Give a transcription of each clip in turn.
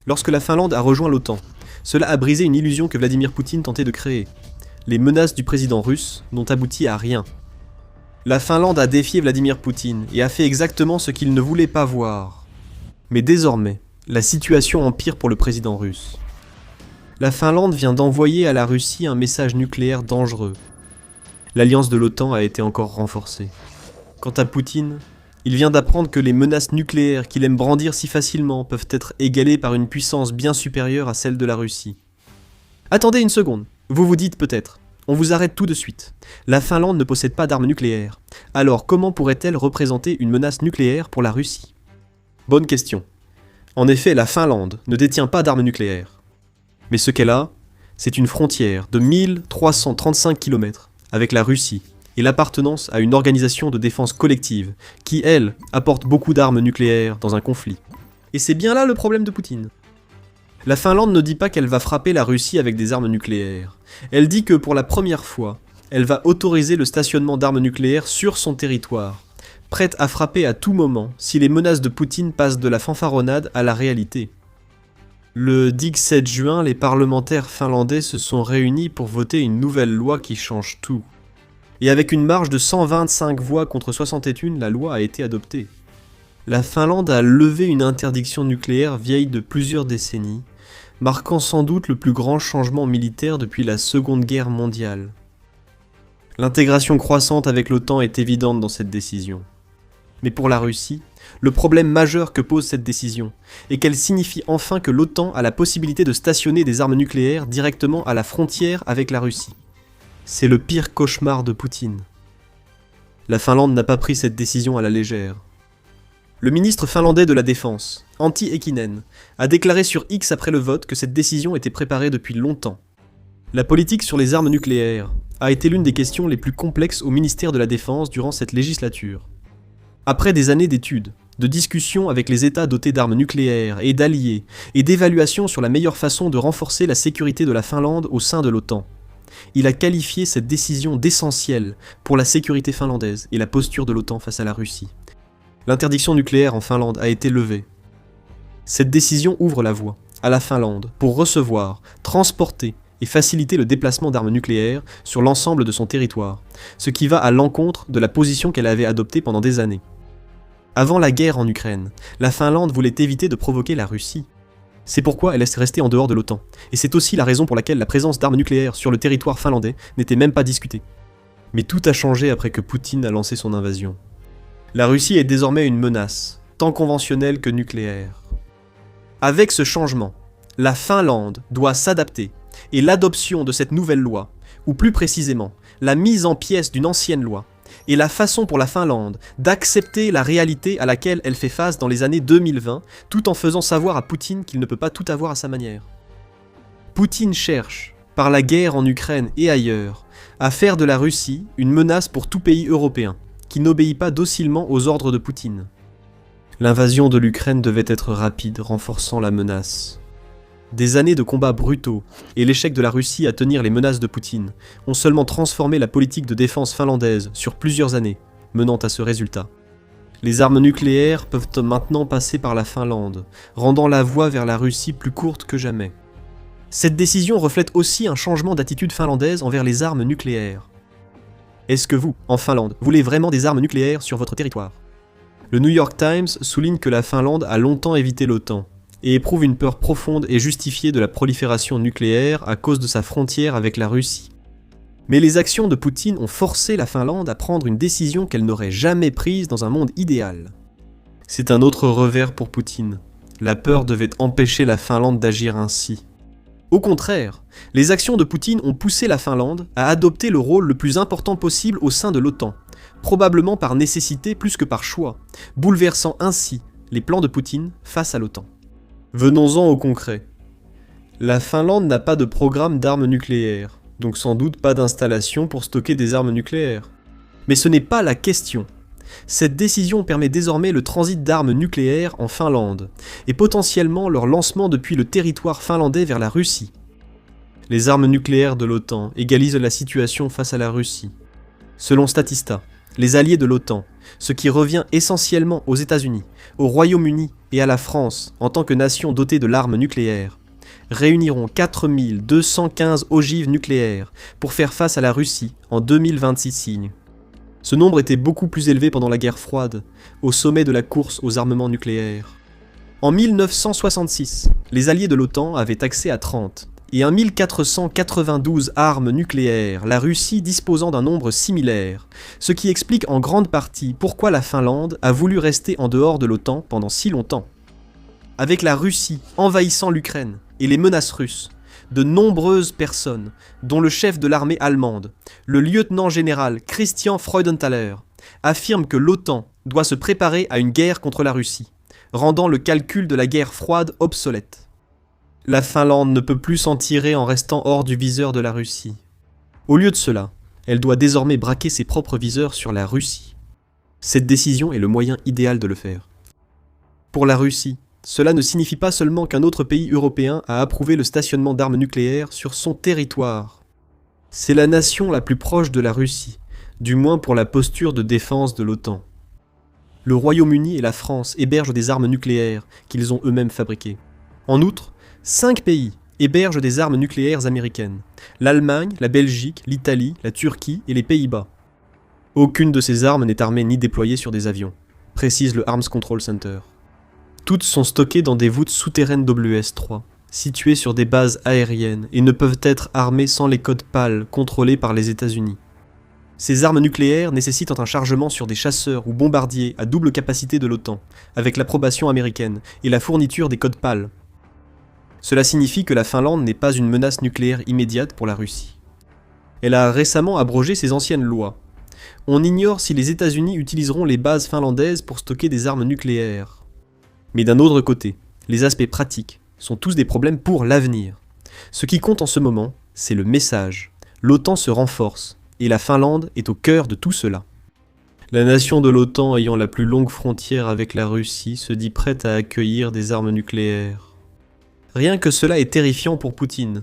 Lorsque la Finlande a rejoint l'OTAN, cela a brisé une illusion que Vladimir Poutine tentait de créer. Les menaces du président russe n'ont abouti à rien. La Finlande a défié Vladimir Poutine et a fait exactement ce qu'il ne voulait pas voir. Mais désormais, la situation empire pour le président russe. La Finlande vient d'envoyer à la Russie un message nucléaire dangereux. L'alliance de l'OTAN a été encore renforcée. Quant à Poutine, il vient d'apprendre que les menaces nucléaires qu'il aime brandir si facilement peuvent être égalées par une puissance bien supérieure à celle de la Russie. Attendez une seconde, vous vous dites peut-être, on vous arrête tout de suite. La Finlande ne possède pas d'armes nucléaires. Alors comment pourrait-elle représenter une menace nucléaire pour la Russie ? Bonne question. En effet, la Finlande ne détient pas d'armes nucléaires. Mais ce qu'elle a, c'est une frontière de 1335 km avec la Russie et l'appartenance à une organisation de défense collective qui, elle, apporte beaucoup d'armes nucléaires dans un conflit. Et c'est bien là le problème de Poutine. La Finlande ne dit pas qu'elle va frapper la Russie avec des armes nucléaires. Elle dit que pour la première fois, elle va autoriser le stationnement d'armes nucléaires sur son territoire, prête à frapper à tout moment si les menaces de Poutine passent de la fanfaronnade à la réalité. Le 17 juin, les parlementaires finlandais se sont réunis pour voter une nouvelle loi qui change tout. Et avec une marge de 125 voix contre 61, la loi a été adoptée. La Finlande a levé une interdiction nucléaire vieille de plusieurs décennies, marquant sans doute le plus grand changement militaire depuis la Seconde Guerre mondiale. L'intégration croissante avec l'OTAN est évidente dans cette décision. Mais pour la Russie, le problème majeur que pose cette décision est qu'elle signifie enfin que l'OTAN a la possibilité de stationner des armes nucléaires directement à la frontière avec la Russie. C'est le pire cauchemar de Poutine. La Finlande n'a pas pris cette décision à la légère. Le ministre finlandais de la Défense, Antti Heikkinen, a déclaré sur X après le vote que cette décision était préparée depuis longtemps. La politique sur les armes nucléaires a été l'une des questions les plus complexes au ministère de la Défense durant cette législature. Après des années d'études, de discussions avec les États dotés d'armes nucléaires et d'alliés, et d'évaluations sur la meilleure façon de renforcer la sécurité de la Finlande au sein de l'OTAN, il a qualifié cette décision d'essentielle pour la sécurité finlandaise et la posture de l'OTAN face à la Russie. L'interdiction nucléaire en Finlande a été levée. Cette décision ouvre la voie à la Finlande pour recevoir, transporter et faciliter le déplacement d'armes nucléaires sur l'ensemble de son territoire, ce qui va à l'encontre de la position qu'elle avait adoptée pendant des années. Avant la guerre en Ukraine, la Finlande voulait éviter de provoquer la Russie. C'est pourquoi elle est restée en dehors de l'OTAN, et c'est aussi la raison pour laquelle la présence d'armes nucléaires sur le territoire finlandais n'était même pas discutée. Mais tout a changé après que Poutine a lancé son invasion. La Russie est désormais une menace, tant conventionnelle que nucléaire. Avec ce changement, la Finlande doit s'adapter, et l'adoption de cette nouvelle loi, ou plus précisément, la mise en pièces d'une ancienne loi, est la façon pour la Finlande d'accepter la réalité à laquelle elle fait face dans les années 2020, tout en faisant savoir à Poutine qu'il ne peut pas tout avoir à sa manière. Poutine cherche, par la guerre en Ukraine et ailleurs, à faire de la Russie une menace pour tout pays européen, qui n'obéit pas docilement aux ordres de Poutine. L'invasion de l'Ukraine devait être rapide, renforçant la menace. Des années de combats brutaux et l'échec de la Russie à tenir les menaces de Poutine ont seulement transformé la politique de défense finlandaise sur plusieurs années, menant à ce résultat. Les armes nucléaires peuvent maintenant passer par la Finlande, rendant la voie vers la Russie plus courte que jamais. Cette décision reflète aussi un changement d'attitude finlandaise envers les armes nucléaires. Est-ce que vous, en Finlande, voulez vraiment des armes nucléaires sur votre territoire ? Le New York Times souligne que la Finlande a longtemps évité l'OTAN, et éprouve une peur profonde et justifiée de la prolifération nucléaire à cause de sa frontière avec la Russie. Mais les actions de Poutine ont forcé la Finlande à prendre une décision qu'elle n'aurait jamais prise dans un monde idéal. C'est un autre revers pour Poutine. La peur devait empêcher la Finlande d'agir ainsi. Au contraire, les actions de Poutine ont poussé la Finlande à adopter le rôle le plus important possible au sein de l'OTAN, probablement par nécessité plus que par choix, bouleversant ainsi les plans de Poutine face à l'OTAN. Venons-en au concret. La Finlande n'a pas de programme d'armes nucléaires, donc sans doute pas d'installation pour stocker des armes nucléaires. Mais ce n'est pas la question. Cette décision permet désormais le transit d'armes nucléaires en Finlande, et potentiellement leur lancement depuis le territoire finlandais vers la Russie. Les armes nucléaires de l'OTAN égalisent la situation face à la Russie. Selon Statista, les alliés de l'OTAN ce qui revient essentiellement aux États-Unis, au Royaume-Uni et à la France en tant que nation dotée de l'arme nucléaire, réuniront 4215 ogives nucléaires pour faire face à la Russie en 2026 signes. Ce nombre était beaucoup plus élevé pendant la guerre froide, au sommet de la course aux armements nucléaires. En 1966, les alliés de l'OTAN avaient accès à 30 et 1492 armes nucléaires, la Russie disposant d'un nombre similaire, ce qui explique en grande partie pourquoi la Finlande a voulu rester en dehors de l'OTAN pendant si longtemps. Avec la Russie envahissant l'Ukraine et les menaces russes, de nombreuses personnes, dont le chef de l'armée allemande, le lieutenant-général Christian Freudenthaler, affirment que l'OTAN doit se préparer à une guerre contre la Russie, rendant le calcul de la guerre froide obsolète. La Finlande ne peut plus s'en tirer en restant hors du viseur de la Russie. Au lieu de cela, elle doit désormais braquer ses propres viseurs sur la Russie. Cette décision est le moyen idéal de le faire. Pour la Russie, cela ne signifie pas seulement qu'un autre pays européen a approuvé le stationnement d'armes nucléaires sur son territoire. C'est la nation la plus proche de la Russie, du moins pour la posture de défense de l'OTAN. Le Royaume-Uni et la France hébergent des armes nucléaires qu'ils ont eux-mêmes fabriquées. En outre, 5 pays hébergent des armes nucléaires américaines. L'Allemagne, la Belgique, l'Italie, la Turquie et les Pays-Bas. Aucune de ces armes n'est armée ni déployée sur des avions, précise le Arms Control Center. Toutes sont stockées dans des voûtes souterraines WS-3, situées sur des bases aériennes et ne peuvent être armées sans les codes PAL contrôlés par les États-Unis. Ces armes nucléaires nécessitent un chargement sur des chasseurs ou bombardiers à double capacité de l'OTAN, avec l'approbation américaine et la fourniture des codes PAL. Cela signifie que la Finlande n'est pas une menace nucléaire immédiate pour la Russie. Elle a récemment abrogé ses anciennes lois. On ignore si les États-Unis utiliseront les bases finlandaises pour stocker des armes nucléaires. Mais d'un autre côté, les aspects pratiques sont tous des problèmes pour l'avenir. Ce qui compte en ce moment, c'est le message. L'OTAN se renforce, et la Finlande est au cœur de tout cela. La nation de l'OTAN ayant la plus longue frontière avec la Russie se dit prête à accueillir des armes nucléaires. Rien que cela est terrifiant pour Poutine.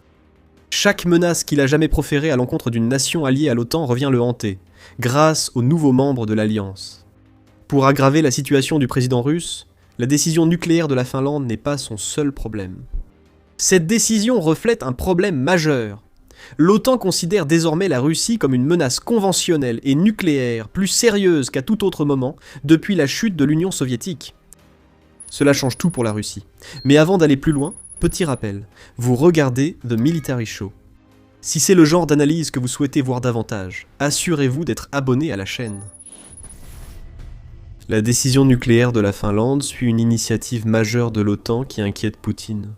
Chaque menace qu'il a jamais proférée à l'encontre d'une nation alliée à l'OTAN revient le hanter, grâce aux nouveaux membres de l'Alliance. Pour aggraver la situation du président russe, la décision nucléaire de la Finlande n'est pas son seul problème. Cette décision reflète un problème majeur. L'OTAN considère désormais la Russie comme une menace conventionnelle et nucléaire plus sérieuse qu'à tout autre moment depuis la chute de l'Union soviétique. Cela change tout pour la Russie. Mais avant d'aller plus loin, petit rappel, vous regardez The Military Show. Si c'est le genre d'analyse que vous souhaitez voir davantage, assurez-vous d'être abonné à la chaîne. La décision nucléaire de la Finlande suit une initiative majeure de l'OTAN qui inquiète Poutine.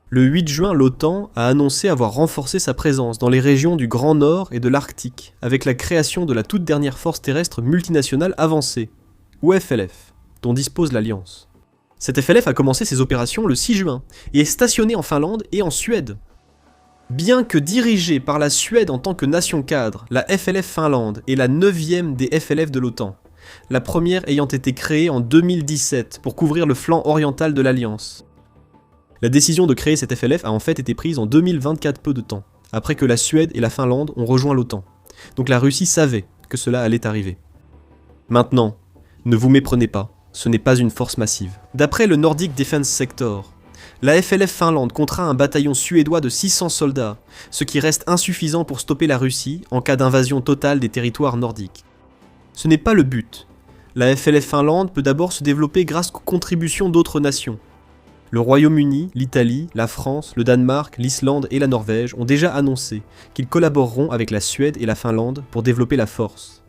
Le 8 juin, l'OTAN a annoncé avoir renforcé sa présence dans les régions du Grand Nord et de l'Arctique, avec la création de la toute dernière force terrestre multinationale avancée, ou FLF, dont dispose l'Alliance. Cette FLF a commencé ses opérations le 6 juin, et est stationnée en Finlande et en Suède. Bien que dirigée par la Suède en tant que nation cadre, la FLF Finlande est la 9e des FLF de l'OTAN, la première ayant été créée en 2017 pour couvrir le flanc oriental de l'Alliance. La décision de créer cette FLF a en fait été prise en 2024 peu de temps, après que la Suède et la Finlande ont rejoint l'OTAN. Donc la Russie savait que cela allait arriver. Maintenant, ne vous méprenez pas, ce n'est pas une force massive. D'après le Nordic Defense Sector, la FLF Finlande comptera un bataillon suédois de 600 soldats, ce qui reste insuffisant pour stopper la Russie en cas d'invasion totale des territoires nordiques. Ce n'est pas le but. La FLF Finlande peut d'abord se développer grâce aux contributions d'autres nations. Le Royaume-Uni, l'Italie, la France, le Danemark, l'Islande et la Norvège ont déjà annoncé qu'ils collaboreront avec la Suède et la Finlande pour développer la force.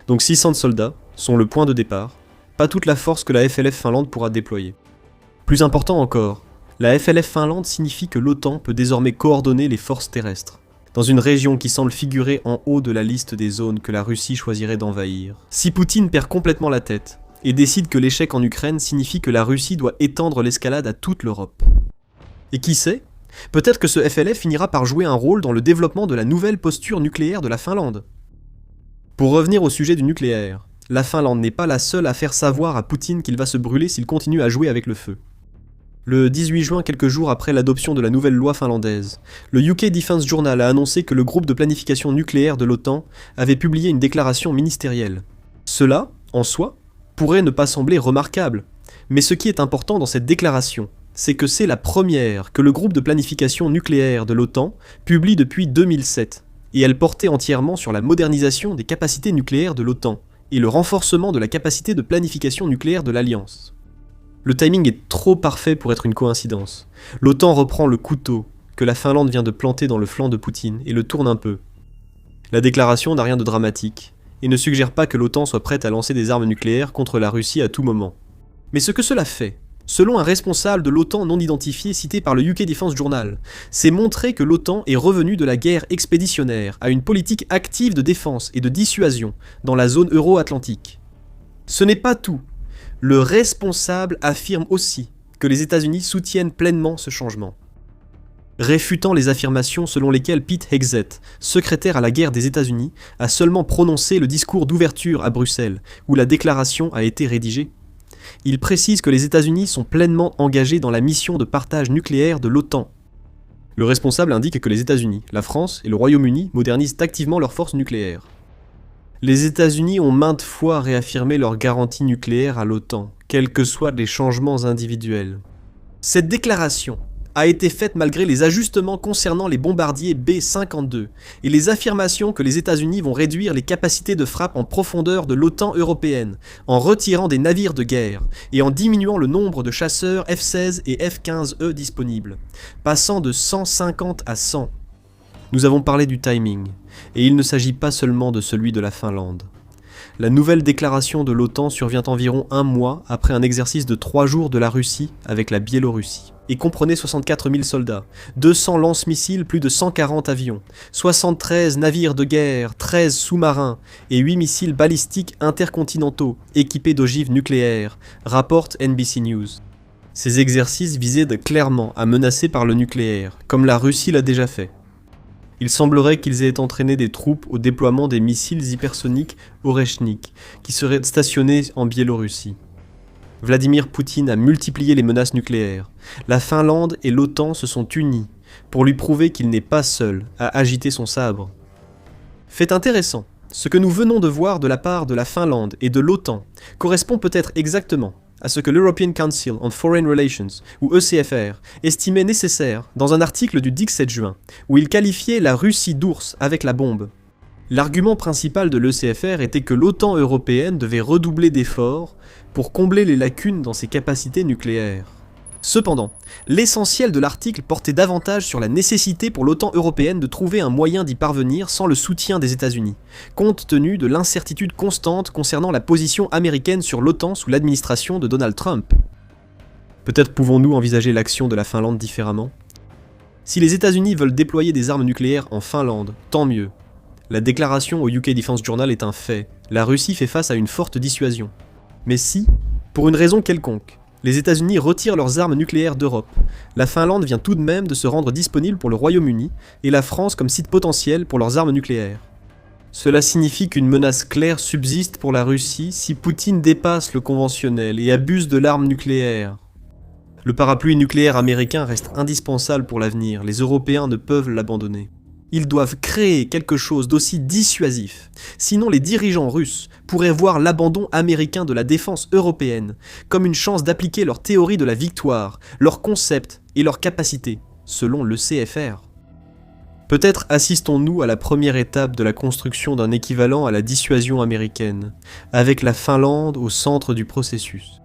Donc 600 soldats sont le point de départ, pas toute la force que la FLF Finlande pourra déployer. Plus important encore, la FLF Finlande signifie que l'OTAN peut désormais coordonner les forces terrestres, dans une région qui semble figurer en haut de la liste des zones que la Russie choisirait d'envahir. Si Poutine perd complètement la tête, et décide que l'échec en Ukraine signifie que la Russie doit étendre l'escalade à toute l'Europe. Et qui sait ? Peut-être que ce FLF finira par jouer un rôle dans le développement de la nouvelle posture nucléaire de la Finlande. Pour revenir au sujet du nucléaire, la Finlande n'est pas la seule à faire savoir à Poutine qu'il va se brûler s'il continue à jouer avec le feu. Le 18 juin, quelques jours après l'adoption de la nouvelle loi finlandaise, le UK Defense Journal a annoncé que le groupe de planification nucléaire de l'OTAN avait publié une déclaration ministérielle. Cela, en soi, pourrait ne pas sembler remarquable, mais ce qui est important dans cette déclaration, c'est que c'est la première que le groupe de planification nucléaire de l'OTAN publie depuis 2007, et elle portait entièrement sur la modernisation des capacités nucléaires de l'OTAN, et le renforcement de la capacité de planification nucléaire de l'Alliance. Le timing est trop parfait pour être une coïncidence. L'OTAN reprend le couteau que la Finlande vient de planter dans le flanc de Poutine et le tourne un peu. La déclaration n'a rien de dramatique, et ne suggère pas que l'OTAN soit prête à lancer des armes nucléaires contre la Russie à tout moment. Mais ce que cela fait, selon un responsable de l'OTAN non identifié cité par le UK Defense Journal, c'est montrer que l'OTAN est revenue de la guerre expéditionnaire à une politique active de défense et de dissuasion dans la zone euro-atlantique. Ce n'est pas tout. Le responsable affirme aussi que les États-Unis soutiennent pleinement ce changement. Réfutant les affirmations selon lesquelles Pete Hegseth, secrétaire à la guerre des États-Unis, a seulement prononcé le discours d'ouverture à Bruxelles, où la déclaration a été rédigée, il précise que les États-Unis sont pleinement engagés dans la mission de partage nucléaire de l'OTAN. Le responsable indique que les États-Unis, la France et le Royaume-Uni modernisent activement leurs forces nucléaires. Les États-Unis ont maintes fois réaffirmé leur garantie nucléaire à l'OTAN, quels que soient les changements individuels. Cette déclaration a été faite malgré les ajustements concernant les bombardiers B-52 et les affirmations que les États-Unis vont réduire les capacités de frappe en profondeur de l'OTAN européenne en retirant des navires de guerre et en diminuant le nombre de chasseurs F-16 et F-15E disponibles, passant de 150 à 100. Nous avons parlé du timing, et il ne s'agit pas seulement de celui de la Finlande. La nouvelle déclaration de l'OTAN survient environ un mois après un exercice de 3 jours de la Russie avec la Biélorussie, et comprenait 64 000 soldats, 200 lance-missiles, plus de 140 avions, 73 navires de guerre, 13 sous-marins et 8 missiles balistiques intercontinentaux équipés d'ogives nucléaires, rapporte NBC News. Ces exercices visaient clairement à menacer par le nucléaire, comme la Russie l'a déjà fait. Il semblerait qu'ils aient entraîné des troupes au déploiement des missiles hypersoniques Oreshnik, qui seraient stationnés en Biélorussie. Vladimir Poutine a multiplié les menaces nucléaires. La Finlande et l'OTAN se sont unis pour lui prouver qu'il n'est pas seul à agiter son sabre. Fait intéressant, ce que nous venons de voir de la part de la Finlande et de l'OTAN correspond peut-être exactement à ce que l'European Council on Foreign Relations, ou ECFR, estimait nécessaire dans un article du 17 juin, où il qualifiait la Russie d'ours avec la bombe. L'argument principal de l'ECFR était que l'OTAN européenne devait redoubler d'efforts pour combler les lacunes dans ses capacités nucléaires. Cependant, l'essentiel de l'article portait davantage sur la nécessité pour l'OTAN européenne de trouver un moyen d'y parvenir sans le soutien des États-Unis, compte tenu de l'incertitude constante concernant la position américaine sur l'OTAN sous l'administration de Donald Trump. Peut-être pouvons-nous envisager l'action de la Finlande différemment ? Si les États-Unis veulent déployer des armes nucléaires en Finlande, tant mieux. La déclaration au UK Defense Journal est un fait. La Russie fait face à une forte dissuasion. Mais si, pour une raison quelconque, les États-Unis retirent leurs armes nucléaires d'Europe, la Finlande vient tout de même de se rendre disponible pour le Royaume-Uni et la France comme site potentiel pour leurs armes nucléaires. Cela signifie qu'une menace claire subsiste pour la Russie si Poutine dépasse le conventionnel et abuse de l'arme nucléaire. Le parapluie nucléaire américain reste indispensable pour l'avenir, les Européens ne peuvent l'abandonner. Ils doivent créer quelque chose d'aussi dissuasif, sinon les dirigeants russes pourraient voir l'abandon américain de la défense européenne comme une chance d'appliquer leur théorie de la victoire, leurs concepts et leurs capacités, selon le CFR. Peut-être assistons-nous à la première étape de la construction d'un équivalent à la dissuasion américaine, avec la Finlande au centre du processus.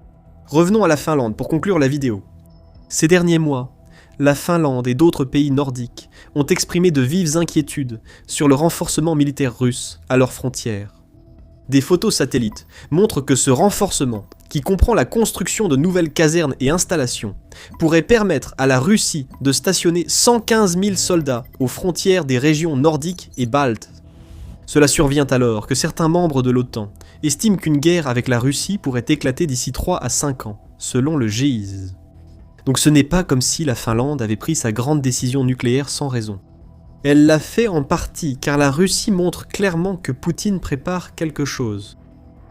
Revenons à la Finlande pour conclure la vidéo. Ces derniers mois, la Finlande et d'autres pays nordiques ont exprimé de vives inquiétudes sur le renforcement militaire russe à leurs frontières. Des photos satellites montrent que ce renforcement, qui comprend la construction de nouvelles casernes et installations, pourrait permettre à la Russie de stationner 115 000 soldats aux frontières des régions nordiques et baltes. Cela survient alors que certains membres de l'OTAN estiment qu'une guerre avec la Russie pourrait éclater d'ici 3 à 5 ans, selon le GIZ. Donc ce n'est pas comme si la Finlande avait pris sa grande décision nucléaire sans raison. Elle l'a fait en partie car la Russie montre clairement que Poutine prépare quelque chose.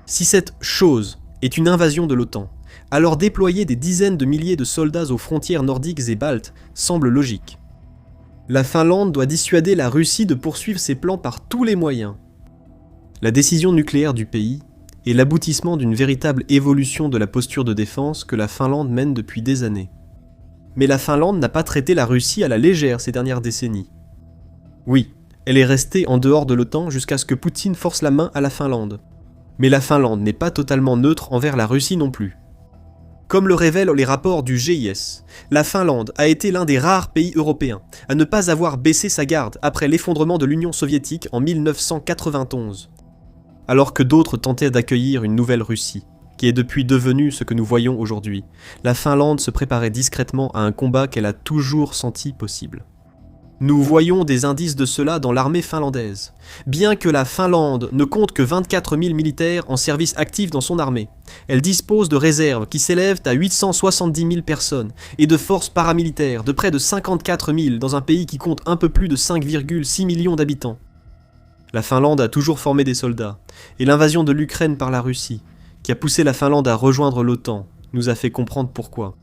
Si cette chose est une invasion de l'OTAN, alors déployer des dizaines de milliers de soldats aux frontières nordiques et baltes semble logique. La Finlande doit dissuader la Russie de poursuivre ses plans par tous les moyens. La décision nucléaire du pays et l'aboutissement d'une véritable évolution de la posture de défense que la Finlande mène depuis des années. Mais la Finlande n'a pas traité la Russie à la légère ces dernières décennies. Oui, elle est restée en dehors de l'OTAN jusqu'à ce que Poutine force la main à la Finlande. Mais la Finlande n'est pas totalement neutre envers la Russie non plus. Comme le révèlent les rapports du GIS, la Finlande a été l'un des rares pays européens à ne pas avoir baissé sa garde après l'effondrement de l'Union soviétique en 1991, alors que d'autres tentaient d'accueillir une nouvelle Russie, qui est depuis devenue ce que nous voyons aujourd'hui. La Finlande se préparait discrètement à un combat qu'elle a toujours senti possible. Nous voyons des indices de cela dans l'armée finlandaise. Bien que la Finlande ne compte que 24 000 militaires en service actif dans son armée, elle dispose de réserves qui s'élèvent à 870 000 personnes et de forces paramilitaires de près de 54 000 dans un pays qui compte un peu plus de 5,6 millions d'habitants. La Finlande a toujours formé des soldats, et l'invasion de l'Ukraine par la Russie, qui a poussé la Finlande à rejoindre l'OTAN, nous a fait comprendre pourquoi.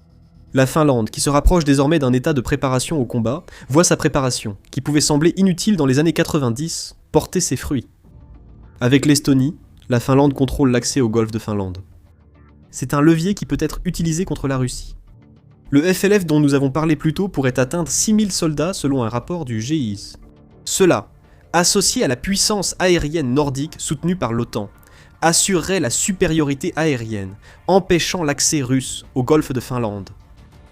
La Finlande, qui se rapproche désormais d'un état de préparation au combat, voit sa préparation, qui pouvait sembler inutile dans les années 90, porter ses fruits. Avec l'Estonie, la Finlande contrôle l'accès au golfe de Finlande. C'est un levier qui peut être utilisé contre la Russie. Le FLF dont nous avons parlé plus tôt pourrait atteindre 6000 soldats selon un rapport du GIS. Cela, associé à la puissance aérienne nordique soutenue par l'OTAN, assurerait la supériorité aérienne, empêchant l'accès russe au golfe de Finlande.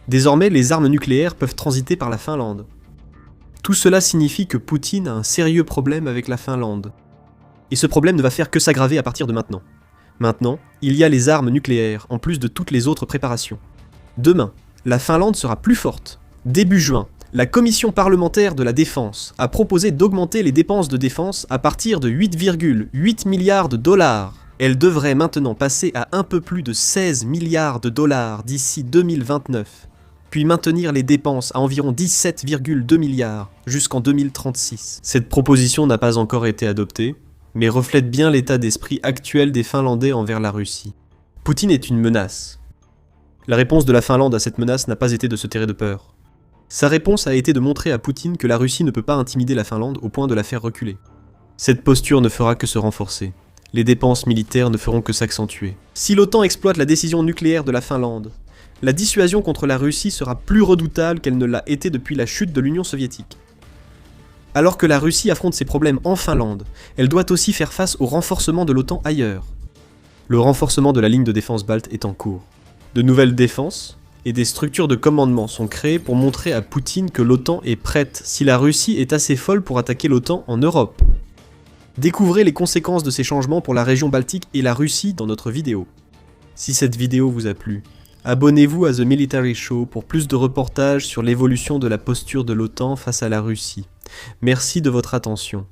Désormais, les armes nucléaires peuvent transiter par la Finlande. Tout cela signifie que Poutine a un sérieux problème avec la Finlande. Et ce problème ne va faire que s'aggraver à partir de maintenant. Maintenant, il y a les armes nucléaires, en plus de toutes les autres préparations. Demain, la Finlande sera plus forte. Début juin, la Commission parlementaire de la défense a proposé d'augmenter les dépenses de défense à partir de 8,8 milliards de dollars. Elle devrait maintenant passer à un peu plus de 16 milliards de dollars d'ici 2029. Puis maintenir les dépenses à environ 17,2 milliards jusqu'en 2036. Cette proposition n'a pas encore été adoptée, mais reflète bien l'état d'esprit actuel des Finlandais envers la Russie. Poutine est une menace. La réponse de la Finlande à cette menace n'a pas été de se terrer de peur. Sa réponse a été de montrer à Poutine que la Russie ne peut pas intimider la Finlande au point de la faire reculer. Cette posture ne fera que se renforcer. Les dépenses militaires ne feront que s'accentuer. Si l'OTAN exploite la décision nucléaire de la Finlande, la dissuasion contre la Russie sera plus redoutable qu'elle ne l'a été depuis la chute de l'Union soviétique. Alors que la Russie affronte ses problèmes en Finlande, elle doit aussi faire face au renforcement de l'OTAN ailleurs. Le renforcement de la ligne de défense balte est en cours. De nouvelles défenses et des structures de commandement sont créées pour montrer à Poutine que l'OTAN est prête si la Russie est assez folle pour attaquer l'OTAN en Europe. Découvrez les conséquences de ces changements pour la région Baltique et la Russie dans notre vidéo. Si cette vidéo vous a plu, abonnez-vous à The Military Show pour plus de reportages sur l'évolution de la posture de l'OTAN face à la Russie. Merci de votre attention.